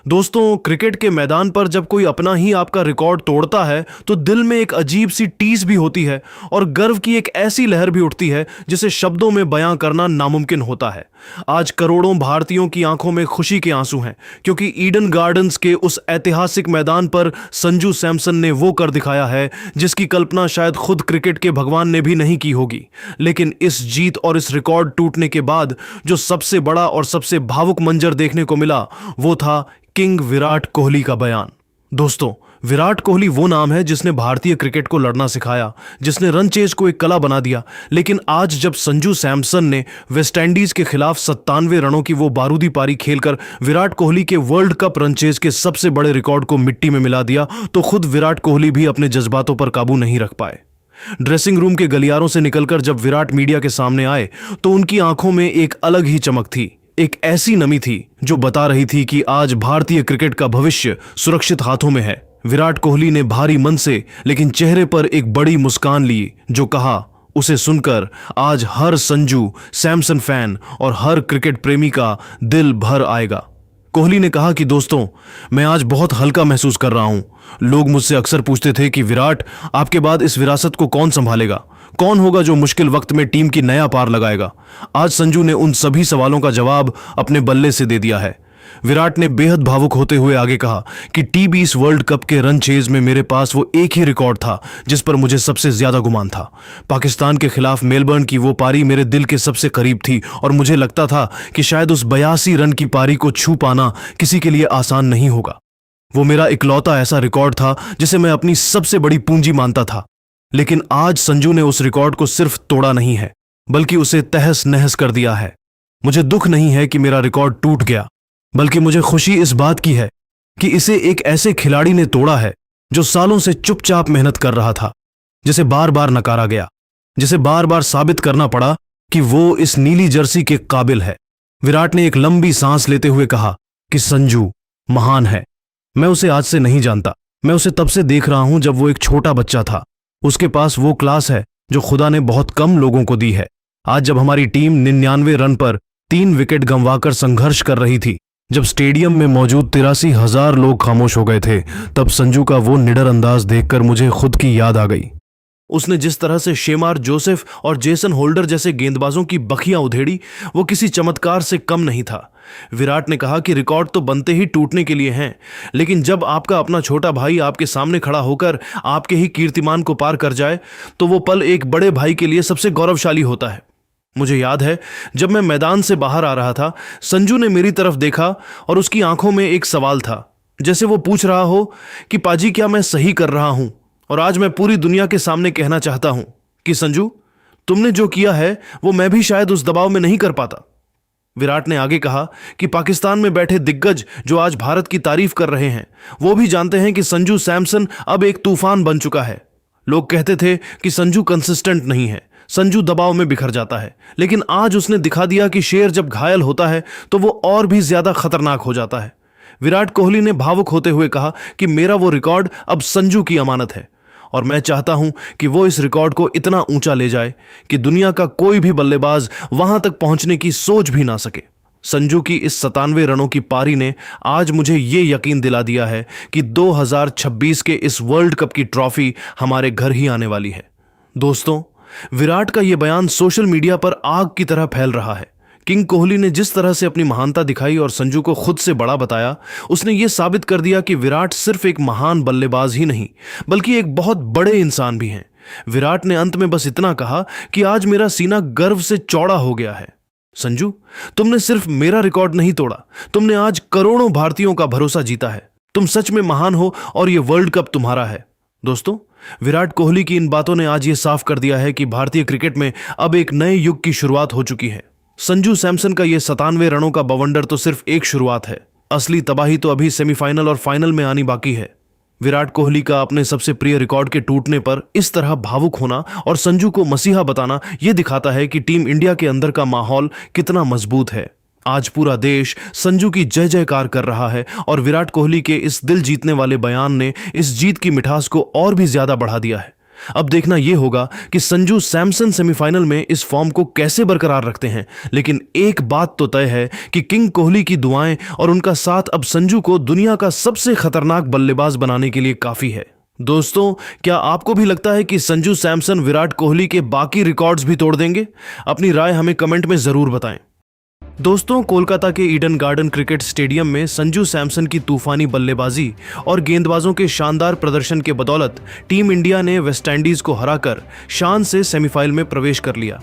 दोस्तों, क्रिकेट के मैदान पर जब कोई अपना ही आपका रिकॉर्ड तोड़ता है तो दिल में एक अजीब सी टीस भी होती है और गर्व की एक ऐसी लहर भी उठती है जिसे शब्दों में बयां करना नामुमकिन होता है। आज करोड़ों भारतीयों की आंखों में खुशी के आंसू हैं क्योंकि ईडन गार्डन्स के उस ऐतिहासिक मैदान पर संजू सैमसन ने वो कर दिखाया है जिसकी कल्पना शायद खुद क्रिकेट के भगवान ने भी नहीं की होगी। लेकिन इस जीत और इस रिकॉर्ड टूटने के बाद जो सबसे बड़ा और सबसे भावुक मंजर देखने को मिला वो था किंग विराट कोहली का बयान। दोस्तों, विराट कोहली वो नाम है जिसने भारतीय क्रिकेट को लड़ना सिखाया, जिसने रन चेज को एक कला बना दिया। लेकिन आज जब संजू सैमसन ने वेस्टइंडीज के खिलाफ 97 रनों की वो बारूदी पारी खेलकर विराट कोहली के वर्ल्ड कप रन चेज के सबसे बड़े रिकॉर्ड को मिट्टी में मिला दिया तो खुद विराट कोहली भी अपने जज्बातों पर काबू नहीं रख पाए। ड्रेसिंग रूम के गलियारों से निकलकर जब विराट मीडिया के सामने आए तो उनकी आंखों में एक अलग ही चमक थी, एक ऐसी नमी थी जो बता रही थी कि आज भारतीय क्रिकेट का भविष्य सुरक्षित हाथों में है। विराट कोहली ने भारी मन से लेकिन चेहरे पर एक बड़ी मुस्कान ली, जो कहा उसे सुनकर आज हर संजू सैमसन फैन और हर क्रिकेट प्रेमी का दिल भर आएगा। कोहली ने कहा कि दोस्तों, मैं आज बहुत हल्का महसूस कर रहा हूं। लोग मुझसे अक्सर पूछते थे कि विराट, आपके बाद इस विरासत को कौन संभालेगा, कौन होगा जो मुश्किल वक्त में टीम की नया पार लगाएगा। आज संजू ने उन सभी सवालों का जवाब अपने बल्ले से दे दिया है। विराट ने बेहद भावुक होते हुए आगे कहा कि टी20 वर्ल्ड कप के रन चेज में मेरे पास वो एक ही रिकॉर्ड था जिस पर मुझे सबसे ज्यादा गुमान था। पाकिस्तान के खिलाफ मेलबर्न की वो पारी मेरे दिल के सबसे करीब थी और मुझे लगता था कि शायद उस 82 रन की पारी को छू पाना किसी के लिए आसान नहीं होगा। वो मेरा इकलौता ऐसा रिकॉर्ड था जिसे मैं अपनी सबसे बड़ी पूंजी मानता था। लेकिन आज संजू ने उस रिकॉर्ड को सिर्फ तोड़ा नहीं है बल्कि उसे तहस नहस कर दिया है। मुझे दुख नहीं है कि मेरा रिकॉर्ड टूट गया, बल्कि मुझे खुशी इस बात की है कि इसे एक ऐसे खिलाड़ी ने तोड़ा है जो सालों से चुपचाप मेहनत कर रहा था, जिसे बार बार नकारा गया, जिसे बार बार साबित करना पड़ा कि वो इस नीली जर्सी के काबिल है। विराट ने एक लंबी सांस लेते हुए कहा कि संजू महान है। मैं उसे आज से नहीं जानता, मैं उसे तब से देख रहा हूं जब वो एक छोटा बच्चा था। उसके पास वो क्लास है जो खुदा ने बहुत कम लोगों को दी है। आज जब हमारी टीम 99 रन पर 3 विकेट गंवाकर संघर्ष कर रही थी, जब स्टेडियम में मौजूद 83,000 लोग खामोश हो गए थे, तब संजू का वो निडर अंदाज देखकर मुझे खुद की याद आ गई। उसने जिस तरह से शेमार जोसेफ और जेसन होल्डर जैसे गेंदबाजों की बखियां उधेड़ी, वो किसी चमत्कार से कम नहीं था। विराट ने कहा कि रिकॉर्ड तो बनते ही टूटने के लिए हैं, लेकिन जब आपका अपना छोटा भाई आपके सामने खड़ा होकर आपके ही कीर्तिमान को पार कर जाए तो वो पल एक बड़े भाई के लिए सबसे गौरवशाली होता है। मुझे याद है जब मैं मैदान से बाहर आ रहा था, संजू ने मेरी तरफ देखा और उसकी आंखों में एक सवाल था, जैसे वो पूछ रहा हो कि पाजी क्या मैं सही कर रहा हूं। और आज मैं पूरी दुनिया के सामने कहना चाहता हूं कि संजू, तुमने जो किया है वो मैं भी शायद उस दबाव में नहीं कर पाता। विराट ने आगे कहा कि पाकिस्तान में बैठे दिग्गज जो आज भारत की तारीफ कर रहे हैं, वो भी जानते हैं कि संजू सैमसन अब एक तूफान बन चुका है। लोग कहते थे कि संजू कंसिस्टेंट नहीं है, संजू दबाव में बिखर जाता है, लेकिन आज उसने दिखा दिया कि शेर जब घायल होता है तो वो और भी ज्यादा खतरनाक हो जाता है। विराट कोहली ने भावुक होते हुए कहा कि मेरा वो रिकॉर्ड अब संजू की अमानत है और मैं चाहता हूं कि वो इस रिकॉर्ड को इतना ऊंचा ले जाए कि दुनिया का कोई भी बल्लेबाज वहां तक पहुंचने की सोच भी ना सके। संजू की इस 97 रनों की पारी ने आज मुझे ये यकीन दिला दिया है कि 2026 के इस वर्ल्ड कप की ट्रॉफी हमारे घर ही आने वाली है। दोस्तों, विराट का यह बयान सोशल मीडिया पर आग की तरह फैल रहा है। किंग कोहली ने जिस तरह से अपनी महानता दिखाई और संजू को खुद से बड़ा बताया, उसने ये साबित कर दिया कि विराट सिर्फ एक महान बल्लेबाज ही नहीं बल्कि एक बहुत बड़े इंसान भी हैं। विराट ने अंत में बस इतना कहा कि आज मेरा सीना गर्व से चौड़ा हो गया है। संजू, तुमने सिर्फ मेरा रिकॉर्ड नहीं तोड़ा, तुमने आज करोड़ों भारतीयों का भरोसा जीता है। तुम सच में महान हो और यह वर्ल्ड कप तुम्हारा है। दोस्तों, विराट कोहली की इन बातों ने आज ये साफ कर दिया है कि भारतीय क्रिकेट में अब एक नए युग की शुरुआत हो चुकी है। संजू सैमसन का ये 97 रनों का बवंडर तो सिर्फ एक शुरुआत है, असली तबाही तो अभी सेमीफाइनल और फाइनल में आनी बाकी है। विराट कोहली का अपने सबसे प्रिय रिकॉर्ड के टूटने पर इस तरह भावुक होना और संजू को मसीहा बताना यह दिखाता है कि टीम इंडिया के अंदर का माहौल कितना मजबूत है। आज पूरा देश संजू की जय जयकार कर रहा है और विराट कोहली के इस दिल जीतने वाले बयान ने इस जीत की मिठास को और भी ज्यादा बढ़ा दिया है। अब देखना यह होगा कि संजू सैमसन सेमीफाइनल में इस फॉर्म को कैसे बरकरार रखते हैं। लेकिन एक बात तो तय है कि किंग कोहली की दुआएं और उनका साथ अब संजू को दुनिया का सबसे खतरनाक बल्लेबाज बनाने के लिए काफी है। दोस्तों, क्या आपको भी लगता है कि संजू सैमसन विराट कोहली के बाकी रिकॉर्ड्स भी तोड़ देंगे? अपनी राय हमें कमेंट में जरूर बताएं। दोस्तों, कोलकाता के ईडन गार्डन क्रिकेट स्टेडियम में संजू सैमसन की तूफानी बल्लेबाजी और गेंदबाजों के शानदार प्रदर्शन के बदौलत टीम इंडिया ने वेस्टइंडीज को हराकर शान से सेमीफाइनल में प्रवेश कर लिया।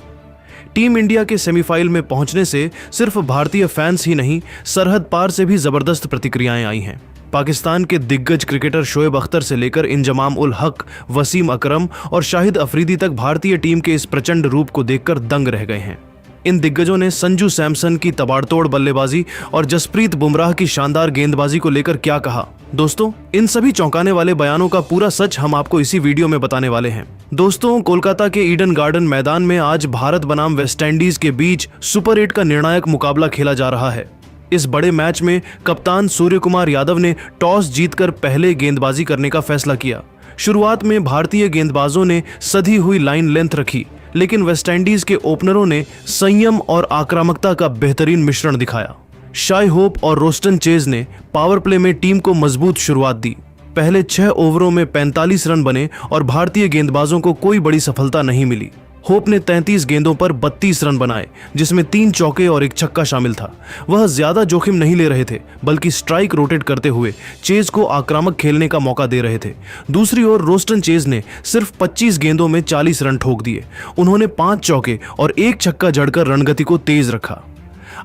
टीम इंडिया के सेमीफाइनल में पहुंचने से सिर्फ भारतीय फैंस ही नहीं, सरहद पार से भी जबरदस्त प्रतिक्रियाएं आई हैं। पाकिस्तान के दिग्गज क्रिकेटर शोएब अख्तर से लेकर इंजमाम उल हक, वसीम अकरम और शाहिद अफरीदी तक भारतीय टीम के इस प्रचंड रूप को देखकर दंग रह गए हैं। इन दिग्गजों ने संजू सैमसन की तबाड़तोड़ बल्लेबाजी और जसप्रीत बुमराह की शानदार गेंदबाजी को लेकर क्या कहा? दोस्तों, इन सभी चौंकाने वाले बयानों का पूरा सच हम आपको इसी वीडियो में बताने वाले हैं। दोस्तों, कोलकाता के ईडन गार्डन मैदान में आज भारत बनाम वेस्टइंडीज के बीच सुपर 8 का निर्णायक मुकाबला खेला जा रहा है। इस बड़े मैच में कप्तान सूर्यकुमार यादव ने टॉस जीतकर पहले गेंदबाजी करने का फैसला किया। शुरुआत में भारतीय गेंदबाजों ने सधी हुई लाइन लेंथ रखी, लेकिन वेस्टइंडीज के ओपनरों ने संयम और आक्रामकता का बेहतरीन मिश्रण दिखाया। शाई होप और रोस्टन चेज ने पावर प्ले में टीम को मजबूत शुरुआत दी। पहले 6 ओवरों में 45 रन बने और भारतीय गेंदबाजों को कोई बड़ी सफलता नहीं मिली। होप ने 33 गेंदों पर 32 रन बनाए, जिसमें 3 चौके और 1 छक्का शामिल था। वह ज्यादा जोखिम नहीं ले रहे थे, बल्कि स्ट्राइक रोटेट करते हुए चेज को आक्रामक खेलने का मौका दे रहे थे। दूसरी ओर रोस्टन चेज ने सिर्फ 25 गेंदों में 40 रन ठोक दिए। उन्होंने 5 चौके और 1 छक्का जड़कर रणगति को तेज रखा।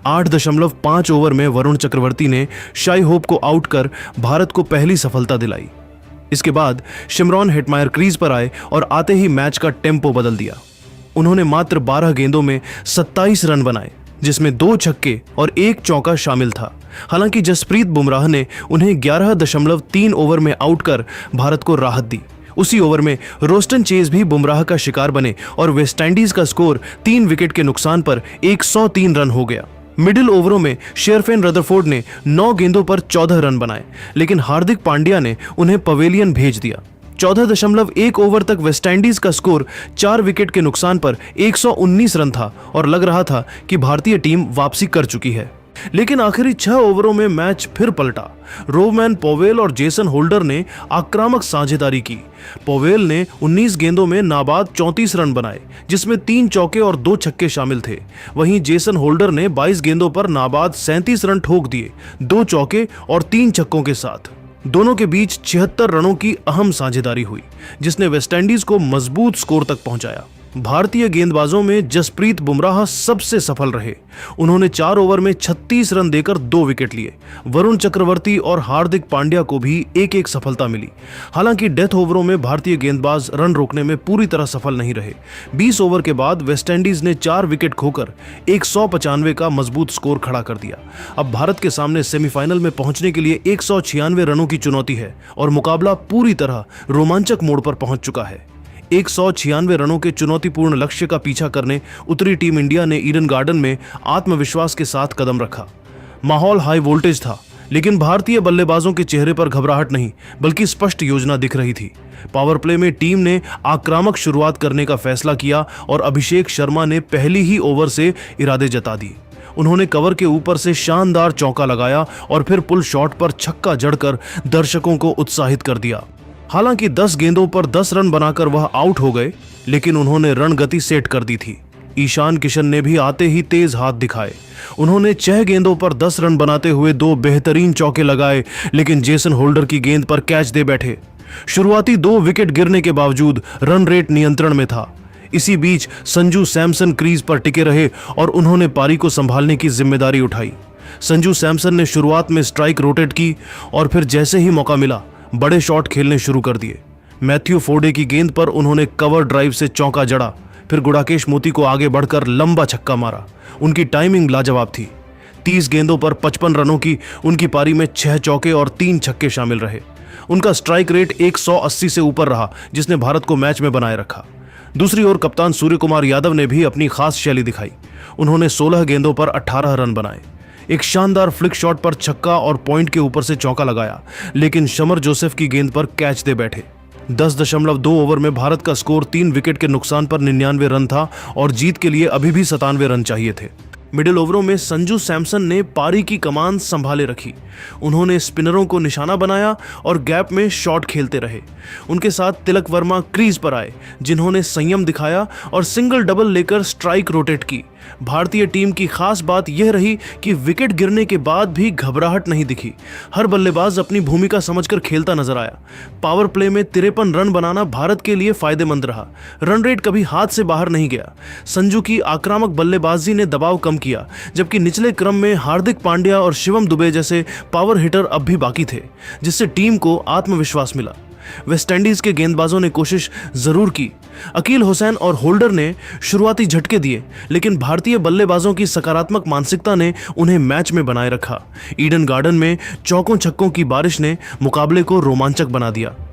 8.5 ओवर में वरुण चक्रवर्ती ने शाई होप को आउट कर भारत को पहली सफलता दिलाई। इसके बाद शिमरॉन हेटमायर क्रीज पर आए और आते ही मैच का टेम्पो बदल दिया। उन्होंने मात्र 12 गेंदों में 27 रन बनाए, जिसमें 2 छक्के और 1 चौका शामिल था। हालांकि जसप्रीत बुमराह ने उन्हें 11.3 ओवर में आउट कर भारत को राहत दी। उसी ओवर में रोस्टन चेज भी बुमराह का शिकार बने और वेस्टइंडीज का स्कोर 3 विकेट के नुकसान पर 103 रन हो गया। मिडिल ओवरों में शेरफेन रदरफोर्ड ने 9 गेंदों पर 14 रन बनाए, लेकिन हार्दिक पांड्या ने उन्हें पवेलियन भेज दिया। 14.1 ओवर तक वेस्टइंडीज का स्कोर 4 विकेट के नुकसान पर 119 रन था और लग रहा था कि भारतीय टीम वापसी कर चुकी है। लेकिन आखिरी 6 ओवरों में मैच फिर पलटा। रोवमैन पोवेल और जेसन होल्डर ने आक्रामक साझेदारी की। पोवेल ने 19 गेंदों में नाबाद 34 रन बनाए, जिसमें 3 चौके और 2 छक्के शामिल थे। वहीं जेसन होल्डर ने 22 गेंदों पर नाबाद 37 रन ठोक दिए, 2 चौके और 3 छक्कों के साथ। दोनों के बीच 76 रनों की अहम साझेदारी हुई, जिसने वेस्टइंडीज को मजबूत स्कोर तक पहुंचाया। भारतीय गेंदबाजों में जसप्रीत बुमराह सबसे सफल रहे। उन्होंने 4 ओवर में 36 रन देकर 2 विकेट लिए। वरुण चक्रवर्ती और हार्दिक पांड्या को भी एक सफलता मिली। हालांकि डेथ ओवरों में भारतीय गेंदबाज रन रोकने में पूरी तरह सफल नहीं रहे। 20 ओवर के बाद वेस्टइंडीज ने 4 विकेट खोकर 195 का मजबूत स्कोर खड़ा कर दिया। अब भारत के सामने सेमीफाइनल में पहुंचने के लिए 196 रनों की चुनौती है और मुकाबला पूरी तरह रोमांचक मोड़ पर पहुंच चुका है। 196 रनों के चुनौतीपूर्ण लक्ष्य का पीछा करने उतरी टीम इंडिया ने ईडन गार्डन में आत्मविश्वास के साथ कदम रखा। माहौल हाई वोल्टेज था, लेकिन भारतीय बल्लेबाजों के चेहरे पर घबराहट नहीं, बल्कि स्पष्ट योजना दिख रही थी। पावर प्ले में टीम ने आक्रामक शुरुआत करने का फैसला किया और अभिषेक शर्मा ने पहली ही ओवर से इरादे जता दिए। उन्होंने कवर के ऊपर से शानदार चौका लगाया और फिर पुल शॉट पर छक्का जड़कर दर्शकों को उत्साहित कर दिया। हालांकि 10 गेंदों पर 10 रन बनाकर वह आउट हो गए, लेकिन उन्होंने रन गति सेट कर दी थी। ईशान किशन ने भी आते ही तेज हाथ दिखाए। उन्होंने 6 गेंदों पर 10 रन बनाते हुए 2 बेहतरीन चौके लगाए, लेकिन जेसन होल्डर की गेंद पर कैच दे बैठे। शुरुआती 2 विकेट गिरने के बावजूद रन रेट नियंत्रण में था। इसी बीच संजू सैमसन क्रीज पर टिके रहे और उन्होंने पारी को संभालने की जिम्मेदारी उठाई। संजू सैमसन ने शुरुआत में स्ट्राइक रोटेट की और फिर जैसे ही मौका मिला बड़े शॉट खेलने शुरू कर दिए। मैथ्यू फोर्डे की गेंद पर उन्होंने कवर ड्राइव से चौका जड़ा, फिर गुड़ाकेश मोती को आगे बढ़कर लंबा छक्का मारा। उनकी टाइमिंग लाजवाब थी। 30 गेंदों पर 55 रनों की उनकी पारी में 6 चौके और 3 छक्के शामिल रहे। उनका स्ट्राइक रेट 180 से ऊपर रहा, जिसने भारत को मैच में बनाए रखा। दूसरी ओर कप्तान सूर्यकुमार यादव ने भी अपनी खास शैली दिखाई। उन्होंने 16 गेंदों पर 18 रन बनाए। एक शानदार फ्लिक शॉट पर छक्का और पॉइंट के ऊपर से चौका लगाया, लेकिन शमर जोसेफ की गेंद पर कैच दे बैठे। 10.2 ओवर में भारत का स्कोर 3 विकेट के नुकसान पर 99 रन था और जीत के लिए अभी भी 97 रन चाहिए थे। मिडिल ओवरों में संजू सैमसन ने पारी की कमान संभाले रखी। उन्होंने स्पिनरों को निशाना बनाया और गैप में शॉट खेलते रहे। उनके साथ तिलक वर्मा क्रीज पर आए, जिन्होंने संयम दिखाया और सिंगल डबल लेकर स्ट्राइक रोटेट की। भारतीय टीम की खास बात यह रही कि विकेट गिरने के बाद भी घबराहट नहीं दिखी। हर बल्लेबाज अपनी भूमिका समझकर खेलता नजर आया। पावर प्ले में 53 रन बनाना भारत के लिए फायदेमंद रहा। रन रेट कभी हाथ से बाहर नहीं गया। संजू की आक्रामक बल्लेबाजी ने दबाव कम किया, जबकि निचले क्रम में हार्दिक पांड्या और शिवम दुबे जैसे पावर हिटर अब भी बाकी थे, जिससे टीम को आत्मविश्वास मिला। वेस्टइंडीज के गेंदबाजों ने कोशिश जरूर की। अकील हुसैन और होल्डर ने शुरुआती झटके दिए, लेकिन भारतीय बल्लेबाजों की सकारात्मक मानसिकता ने उन्हें मैच में बनाए रखा। ईडन गार्डन में चौकों छक्कों की बारिश ने मुकाबले को रोमांचक बना दिया।